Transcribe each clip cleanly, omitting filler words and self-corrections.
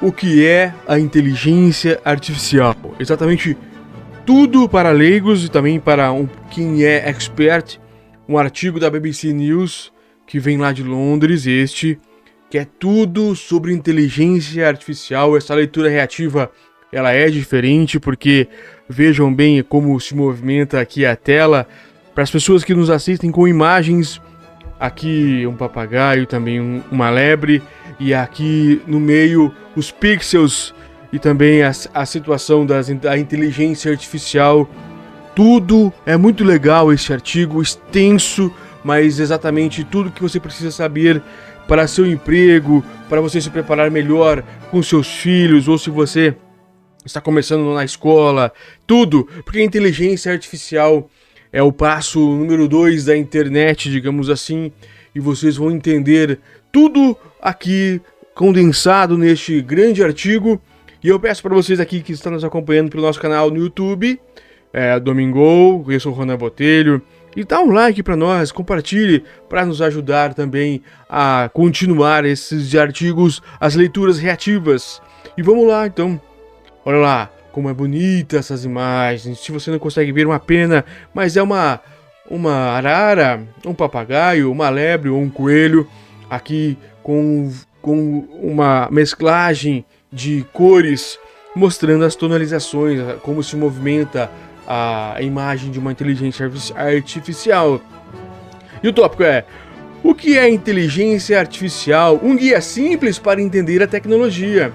o que é a inteligência artificial. Exatamente tudo para leigos e também para quem é expert. Um artigo da BBC News que vem lá de Londres, que é tudo sobre inteligência artificial. Essa leitura reativa, ela é diferente porque vejam bem como se movimenta aqui a tela. Para as pessoas que nos assistem com imagens, aqui um papagaio, também uma lebre, e aqui no meio os pixels e também a situação da inteligência artificial. Tudo é muito legal, esse artigo extenso, mas exatamente tudo que você precisa saber para seu emprego, para você se preparar melhor com seus filhos, ou se você está começando na escola, tudo, porque a inteligência artificial é o passo número 2 da internet, digamos assim, e vocês vão entender tudo aqui condensado neste grande artigo. E eu peço para vocês aqui que estão nos acompanhando pelo nosso canal no YouTube, Domingo, eu sou o Ronan Botelho, e dá um like para nós, compartilhe para nos ajudar também a continuar esses artigos, as leituras reativas. E vamos lá então, olha lá como é bonita essas imagens. Se você não consegue ver, uma pena, mas é uma arara, um papagaio, uma lebre ou um coelho, aqui com uma mesclagem de cores, mostrando as tonalizações, como se movimenta a imagem de uma inteligência artificial. E o tópico é: o que é inteligência artificial? Um guia simples para entender a tecnologia,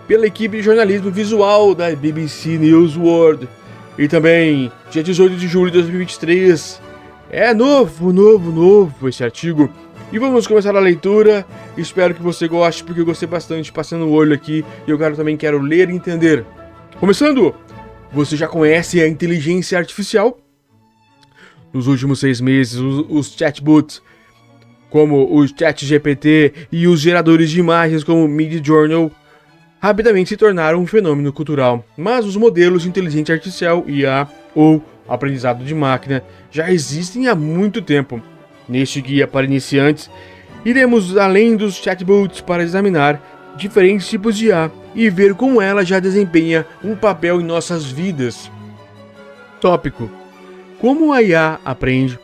pela equipe de jornalismo visual da BBC News World. E também, dia 18 de julho de 2023, é novo esse artigo. E vamos começar a leitura. Espero que você goste, porque eu gostei bastante passando o olho aqui. E eu também quero ler e entender. Começando! Você já conhece a inteligência artificial? Nos últimos 6 meses, os chatbots, como o ChatGPT e os geradores de imagens como Midjourney, rapidamente se tornaram um fenômeno cultural. Mas os modelos de inteligência artificial, IA, ou aprendizado de máquina, já existem há muito tempo. Neste guia para iniciantes, iremos além dos chatbots para examinar diferentes tipos de IA e ver como ela já desempenha um papel em nossas vidas. Tópico: como a IA aprende?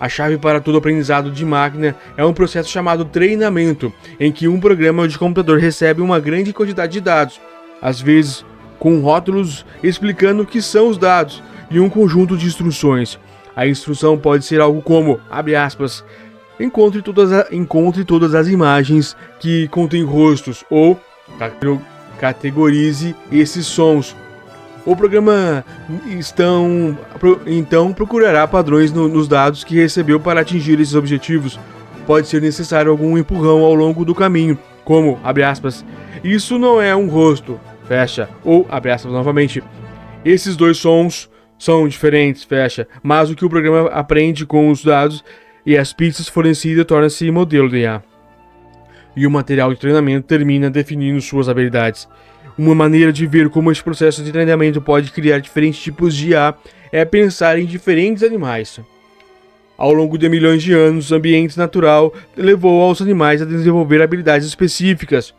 A chave para todo aprendizado de máquina é um processo chamado treinamento, em que um programa de computador recebe uma grande quantidade de dados, às vezes com rótulos explicando o que são os dados, e um conjunto de instruções. A instrução pode ser algo como, abre aspas, encontre todas as imagens que contêm rostos, ou categorize esses sons. O programa então procurará padrões nos dados que recebeu para atingir esses objetivos. Pode ser necessário algum empurrão ao longo do caminho, como, abre aspas, isso não é um rosto, fecha, ou, abre aspas novamente, esses dois sons são diferentes, fecha, mas o que o programa aprende com os dados e as pistas fornecidas torna-se modelo de IA. E o material de treinamento termina definindo suas habilidades. Uma maneira de ver como esse processo de treinamento pode criar diferentes tipos de IA é pensar em diferentes animais. Ao longo de milhões de anos, o ambiente natural levou aos animais a desenvolver habilidades específicas.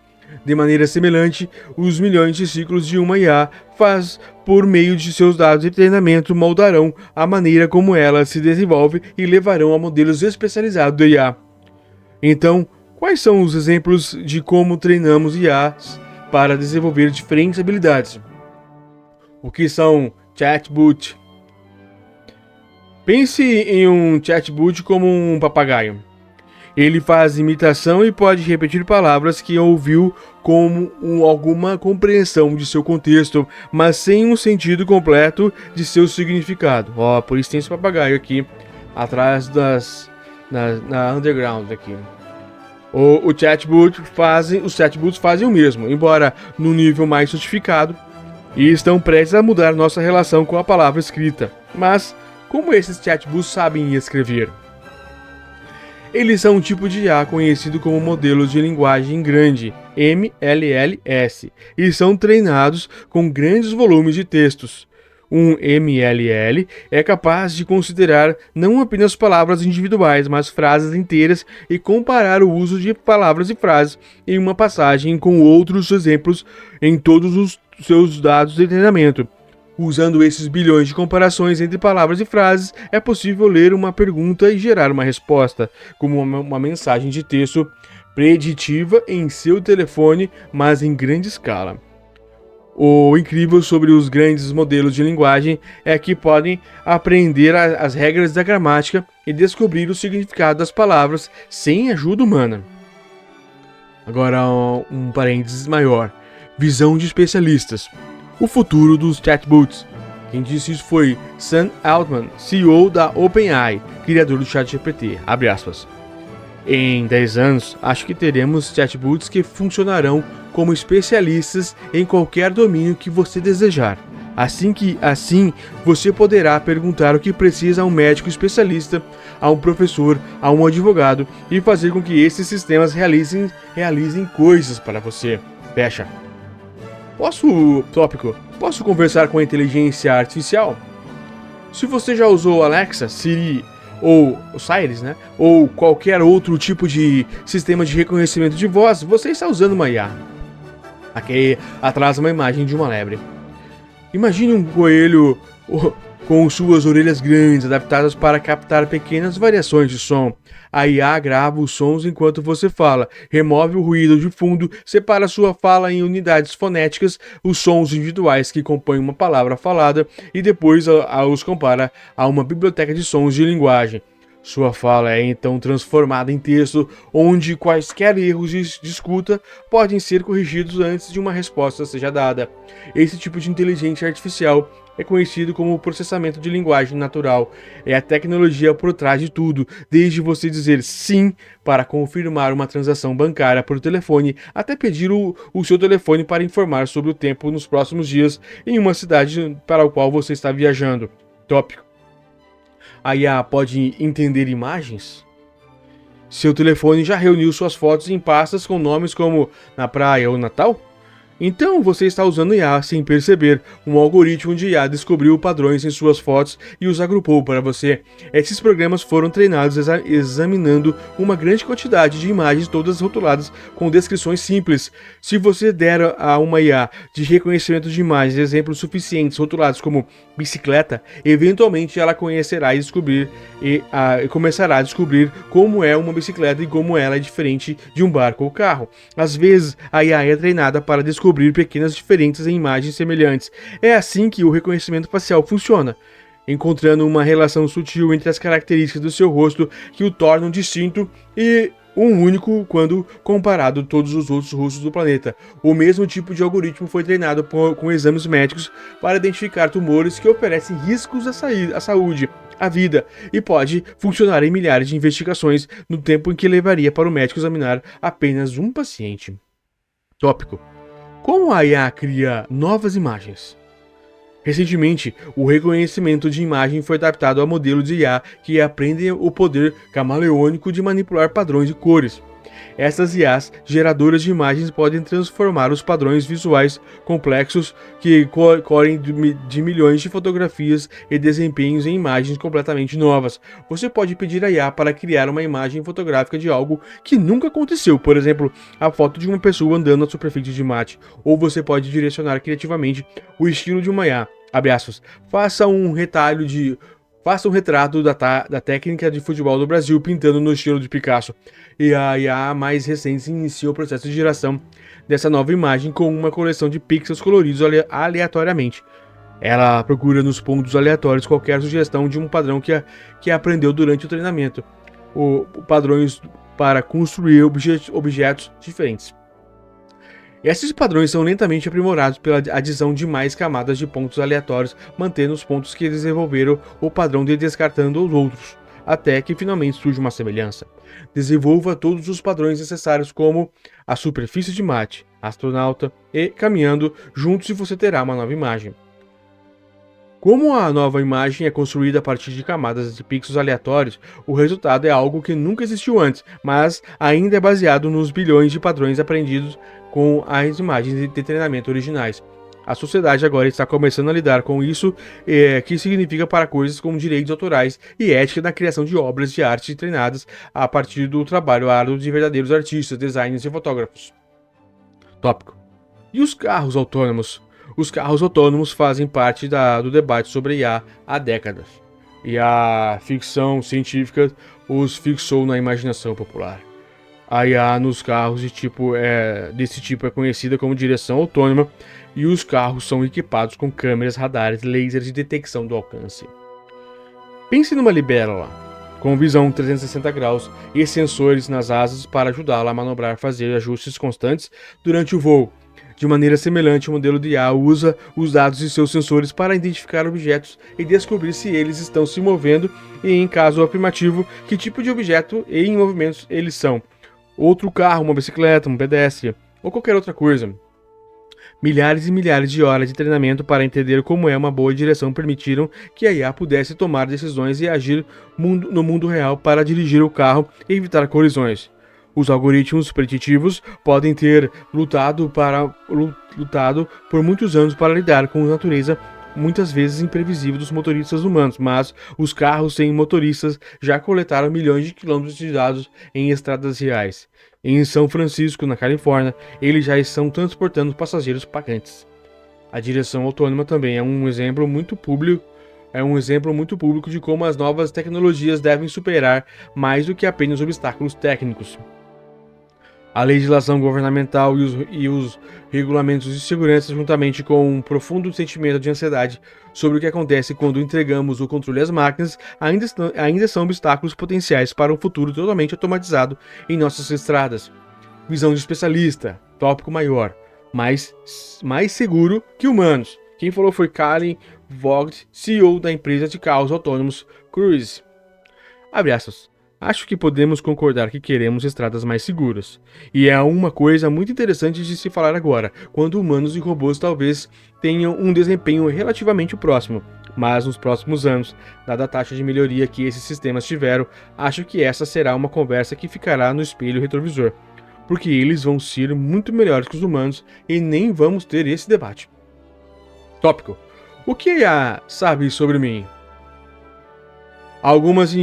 De maneira semelhante, os milhões de ciclos de uma IA faz por meio de seus dados de treinamento moldarão a maneira como ela se desenvolve e levarão a modelos especializados de IA. Então, quais são os exemplos de como treinamos IAs para desenvolver diferentes habilidades? O que são chatbots? Pense em um chatbot como um papagaio. Ele faz imitação e pode repetir palavras que ouviu com alguma compreensão de seu contexto, mas sem um sentido completo de seu significado. Por isso tem esse papagaio aqui, atrás na underground aqui. Os chatbots fazem o mesmo, embora num nível mais sofisticado, e estão prestes a mudar nossa relação com a palavra escrita. Mas, como esses chatbots sabem escrever? Eles são um tipo de IA conhecido como modelos de linguagem grande, MLLS, e são treinados com grandes volumes de textos. Um MLL é capaz de considerar não apenas palavras individuais, mas frases inteiras e comparar o uso de palavras e frases em uma passagem com outros exemplos em todos os seus dados de treinamento. Usando esses bilhões de comparações entre palavras e frases, é possível ler uma pergunta e gerar uma resposta, como uma mensagem de texto preditiva em seu telefone, mas em grande escala. O incrível sobre os grandes modelos de linguagem é que podem aprender as regras da gramática e descobrir o significado das palavras sem ajuda humana. Agora, um parênteses maior. Visão de especialistas. O futuro dos chatbots. Quem disse isso foi Sam Altman, CEO da OpenAI, criador do ChatGPT. Abre aspas. Em 10 anos, acho que teremos chatbots que funcionarão como especialistas em qualquer domínio que você desejar. Assim, você poderá perguntar o que precisa a um médico especialista, a um professor, a um advogado e fazer com que esses sistemas realizem coisas para você. Fecha. Posso conversar com a inteligência artificial? Se você já usou Alexa, Siri ou Siri, né? Ou qualquer outro tipo de sistema de reconhecimento de voz, você está usando uma IA. Aqui atrás uma imagem de uma lebre. Imagine um coelho com suas orelhas grandes adaptadas para captar pequenas variações de som. A IA grava os sons enquanto você fala, remove o ruído de fundo, separa sua fala em unidades fonéticas, os sons individuais que compõem uma palavra falada e depois os compara a uma biblioteca de sons de linguagem. Sua fala é então transformada em texto, onde quaisquer erros de escuta podem ser corrigidos antes de uma resposta seja dada. Esse tipo de inteligência artificial é conhecido como processamento de linguagem natural. É a tecnologia por trás de tudo, desde você dizer sim para confirmar uma transação bancária por telefone, até pedir o seu telefone para informar sobre o tempo nos próximos dias em uma cidade para a qual você está viajando. Tópico. A IA pode entender imagens? Seu telefone já reuniu suas fotos em pastas com nomes como Na Praia ou Natal? Então você está usando IA sem perceber. Um algoritmo de IA descobriu padrões em suas fotos e os agrupou para você. Esses programas foram treinados examinando uma grande quantidade de imagens, todas rotuladas com descrições simples. Se você der a uma IA de reconhecimento de imagens exemplos suficientes rotulados como bicicleta, eventualmente ela começará a descobrir como é uma bicicleta e como ela é diferente de um barco ou carro. Às vezes, a IA é treinada para descobrir pequenas diferenças em imagens semelhantes. É assim que o reconhecimento facial funciona, encontrando uma relação sutil entre as características do seu rosto que o tornam distinto e único quando comparado a todos os outros rostos do planeta. O mesmo tipo de algoritmo foi treinado com exames médicos para identificar tumores que oferecem riscos à saúde, à vida, e pode funcionar em milhares de investigações no tempo em que levaria para o médico examinar apenas um paciente. Tópico. Como a IA cria novas imagens? Recentemente, o reconhecimento de imagem foi adaptado a modelos de IA que aprendem o poder camaleônico de manipular padrões de cores. Essas IAs geradoras de imagens podem transformar os padrões visuais complexos que correm de milhões de fotografias e desempenhos em imagens completamente novas. Você pode pedir a IA para criar uma imagem fotográfica de algo que nunca aconteceu, por exemplo, a foto de uma pessoa andando na superfície de Marte, ou você pode direcionar criativamente o estilo de uma IA. Abre aspas. Faça um retrato da técnica de futebol do Brasil pintando no estilo de Picasso. E a IA mais recente inicia o processo de geração dessa nova imagem com uma coleção de pixels coloridos aleatoriamente. Ela procura nos pontos aleatórios qualquer sugestão de um padrão que aprendeu durante o treinamento, padrões para construir objetos diferentes. Esses padrões são lentamente aprimorados pela adição de mais camadas de pontos aleatórios, mantendo os pontos que desenvolveram o padrão e descartando os outros, até que finalmente surge uma semelhança. Desenvolva todos os padrões necessários como a superfície de Marte, astronauta e caminhando juntos e você terá uma nova imagem. Como a nova imagem é construída a partir de camadas de pixels aleatórios, o resultado é algo que nunca existiu antes, mas ainda é baseado nos bilhões de padrões aprendidos com as imagens de treinamento originais. A sociedade agora está começando a lidar com isso, que significa para coisas como direitos autorais e ética na criação de obras de arte treinadas a partir do trabalho árduo de verdadeiros artistas, designers e fotógrafos. Tópico. E os carros autônomos? Os carros autônomos fazem parte do debate sobre IA há décadas. E a ficção científica os fixou na imaginação popular. A IA nos carros desse tipo é conhecida como direção autônoma, e os carros são equipados com câmeras, radares, lasers de detecção do alcance. Pense numa libélula, com visão 360 graus e sensores nas asas para ajudá-la a manobrar e fazer ajustes constantes durante o voo. De maneira semelhante, o modelo de IA usa os dados de seus sensores para identificar objetos e descobrir se eles estão se movendo e, em caso afirmativo, que tipo de objeto e em movimentos eles são. Outro carro, uma bicicleta, um pedestre ou qualquer outra coisa. Milhares e milhares de horas de treinamento para entender como é uma boa direção permitiram que a IA pudesse tomar decisões e agir no mundo real para dirigir o carro e evitar colisões. Os algoritmos preditivos podem ter lutado por muitos anos para lidar com a natureza muitas vezes imprevisível dos motoristas humanos, mas os carros sem motoristas já coletaram milhões de quilômetros de dados em estradas reais. Em São Francisco, na Califórnia, eles já estão transportando passageiros pagantes. A direção autônoma também é um exemplo muito público de como as novas tecnologias devem superar mais do que apenas obstáculos técnicos. A legislação governamental e os regulamentos de segurança, juntamente com um profundo sentimento de ansiedade sobre o que acontece quando entregamos o controle às máquinas, ainda são obstáculos potenciais para um futuro totalmente automatizado em nossas estradas. Visão de especialista, tópico maior, mais seguro que humanos. Quem falou foi Karen Vogt, CEO da empresa de carros autônomos Cruise. Abre aspas. Acho que podemos concordar que queremos estradas mais seguras. E é uma coisa muito interessante de se falar agora, quando humanos e robôs talvez tenham um desempenho relativamente próximo. Mas nos próximos anos, dada a taxa de melhoria que esses sistemas tiveram, acho que essa será uma conversa que ficará no espelho retrovisor. Porque eles vão ser muito melhores que os humanos e nem vamos ter esse debate. Tópico. O que a IA sabe sobre mim? Algumas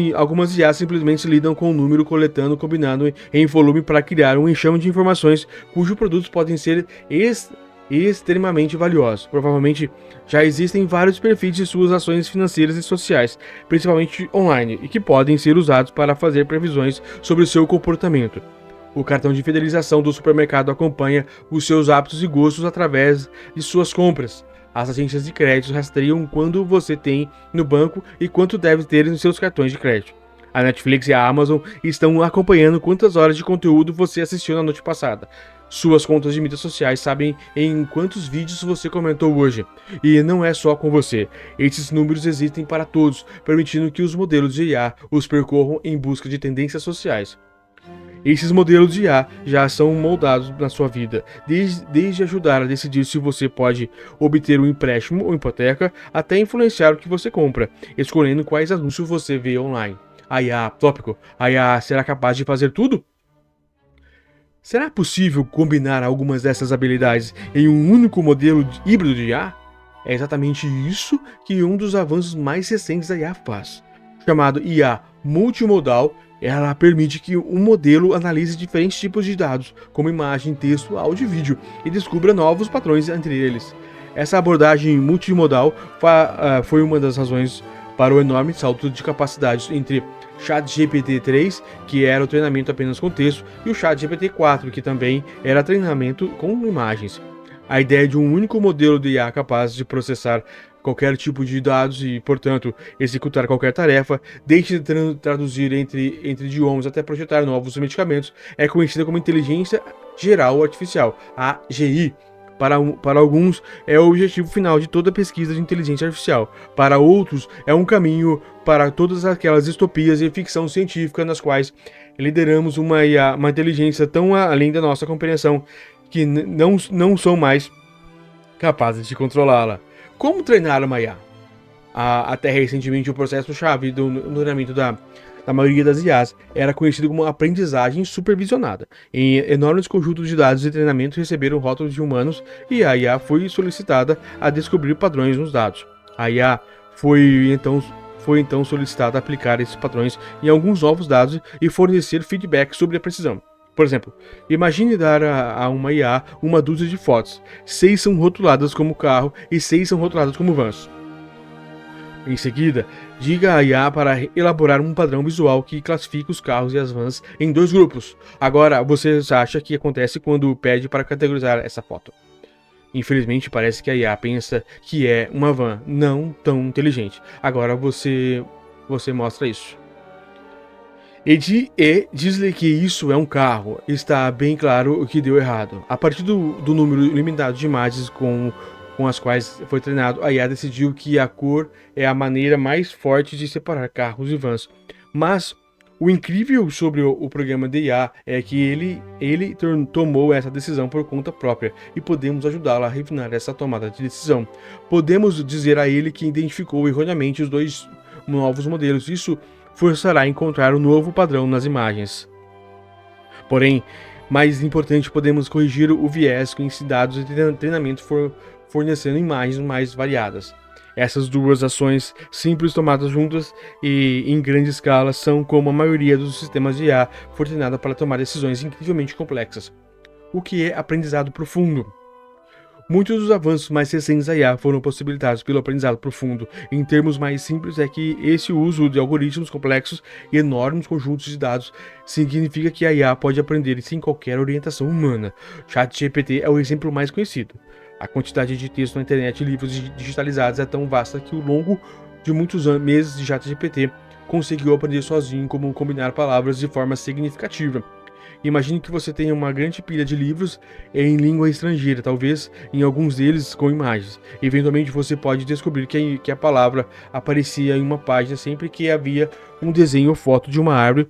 IA simplesmente lidam com o número coletando combinado em volume para criar um enxame de informações cujos produtos podem ser extremamente valiosos. Provavelmente já existem vários perfis de suas ações financeiras e sociais, principalmente online, e que podem ser usados para fazer previsões sobre o seu comportamento. O cartão de fidelização do supermercado acompanha os seus hábitos e gostos através de suas compras. As agências de crédito rastreiam quando você tem no banco e quanto deve ter nos seus cartões de crédito. A Netflix e a Amazon estão acompanhando quantas horas de conteúdo você assistiu na noite passada. Suas contas de mídias sociais sabem em quantos vídeos você comentou hoje. E não é só com você. Esses números existem para todos, permitindo que os modelos de IA os percorram em busca de tendências sociais. Esses modelos de IA já são moldados na sua vida, desde ajudar a decidir se você pode obter um empréstimo ou hipoteca, até influenciar o que você compra, escolhendo quais anúncios você vê online. A IA, tópico, a IA será capaz de fazer tudo? Será possível combinar algumas dessas habilidades em um único modelo híbrido de IA? É exatamente isso que um dos avanços mais recentes da IA faz. Chamado IA multimodal, ela permite que um modelo analise diferentes tipos de dados, como imagem, texto, áudio e vídeo, e descubra novos padrões entre eles. Essa abordagem multimodal foi uma das razões para o enorme salto de capacidades entre ChatGPT 3, que era o treinamento apenas com texto, e o ChatGPT 4, que também era treinamento com imagens. A ideia de um único modelo de IA capaz de processar qualquer tipo de dados e, portanto, executar qualquer tarefa, desde traduzir entre idiomas até projetar novos medicamentos, é conhecida como Inteligência Geral Artificial, AGI. Para alguns, é o objetivo final de toda pesquisa de inteligência artificial. Para outros, é um caminho para todas aquelas distopias e ficção científica nas quais lideramos uma inteligência tão além da nossa compreensão que não são mais capazes de controlá-la. Como treinar uma IA? Até recentemente, o processo-chave do treinamento da na maioria das IAs, era conhecido como aprendizagem supervisionada. Em enormes conjuntos de dados de treinamento receberam rótulos de humanos e a IA foi solicitada a descobrir padrões nos dados. A IA foi então solicitada a aplicar esses padrões em alguns novos dados e fornecer feedback sobre a precisão. Por exemplo, imagine dar a uma IA uma dúzia de fotos. 6 são rotuladas como carro e 6 são rotuladas como vans. Em seguida, diga à IA para elaborar um padrão visual que classifique os carros e as vans em 2 grupos. Agora, você acha que acontece quando pede para categorizar essa foto? Infelizmente, parece que a IA pensa que é uma van não tão inteligente. Agora você mostra isso. E diz-lhe que isso é um carro. Está bem claro o que deu errado. A partir do número limitado de imagens com as quais foi treinado, a IA decidiu que a cor é a maneira mais forte de separar carros e vans. Mas o incrível sobre o programa de IA é que ele tomou essa decisão por conta própria e podemos ajudá-lo a refinar essa tomada de decisão. Podemos dizer a ele que identificou erroneamente os 2 novos modelos. Isso forçará a encontrar um novo padrão nas imagens. Porém, mais importante, podemos corrigir o viés com esses dados de treinamento fornecendo imagens mais variadas. Essas 2 ações simples tomadas juntas e em grande escala são como a maioria dos sistemas de IA for treinada para tomar decisões incrivelmente complexas. O que é aprendizado profundo? Muitos dos avanços mais recentes da IA foram possibilitados pelo aprendizado profundo. Em termos mais simples, é que esse uso de algoritmos complexos e enormes conjuntos de dados significa que a IA pode aprender sem qualquer orientação humana. ChatGPT é o exemplo mais conhecido. A quantidade de texto na internet e livros digitalizados é tão vasta que ao longo de muitos meses de ChatGPT conseguiu aprender sozinho como combinar palavras de forma significativa. Imagine que você tenha uma grande pilha de livros em língua estrangeira, talvez em alguns deles com imagens. Eventualmente você pode descobrir que a palavra aparecia em uma página sempre que havia um desenho ou foto de uma árvore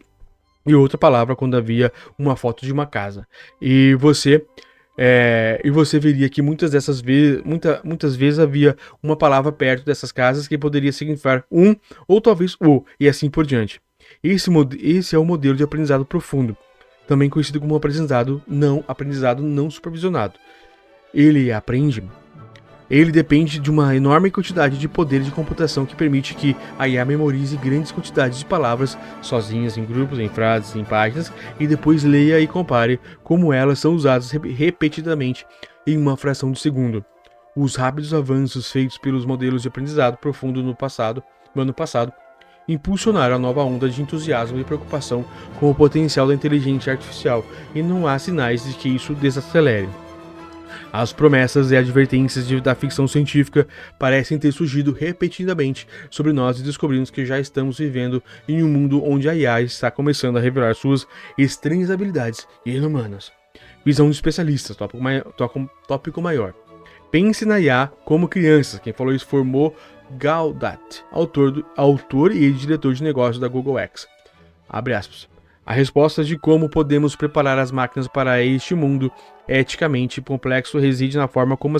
e outra palavra quando havia uma foto de uma casa. E você veria que muitas vezes havia uma palavra perto dessas casas que poderia significar um ou talvez o, e assim por diante. Esse é o modelo de aprendizado profundo, também conhecido como aprendizado não supervisionado. Ele depende de uma enorme quantidade de poder de computação que permite que a IA memorize grandes quantidades de palavras sozinhas, em grupos, em frases, em páginas, e depois leia e compare como elas são usadas repetidamente em uma fração de segundo. Os rápidos avanços feitos pelos modelos de aprendizado profundo no ano passado impulsionaram a nova onda de entusiasmo e preocupação com o potencial da inteligência artificial, e não há sinais de que isso desacelere. As promessas e advertências da ficção científica parecem ter surgido repetidamente sobre nós e descobrimos que já estamos vivendo em um mundo onde a IA está começando a revelar suas estranhas habilidades inumanas. Visão de especialistas, tópico maior. Pense na IA como criança. Quem falou isso foi Mo Gaudat, autor e diretor de negócios da Google X. Abre aspas. A resposta de como podemos preparar as máquinas para este mundo eticamente complexo reside na forma como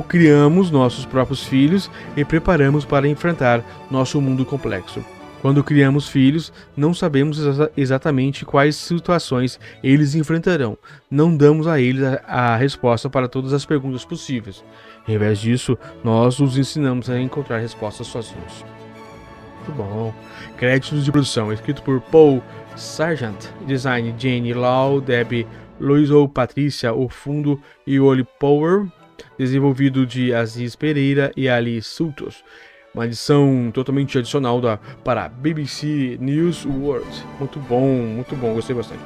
criamos nossos próprios filhos e preparamos para enfrentar nosso mundo complexo. Quando criamos filhos, não sabemos exatamente quais situações eles enfrentarão. Não damos a eles a resposta para todas as perguntas possíveis. Em vez disso, nós os ensinamos a encontrar respostas sozinhos. Muito bom. Créditos de produção, escrito por Paul Sargent, design Jane Lau, Debbie Loiseau, Patrícia Ofundo e Oli Power, desenvolvido de Aziz Pereira e Ali Sultos. Uma edição totalmente adicional para BBC News World. Muito bom, gostei bastante.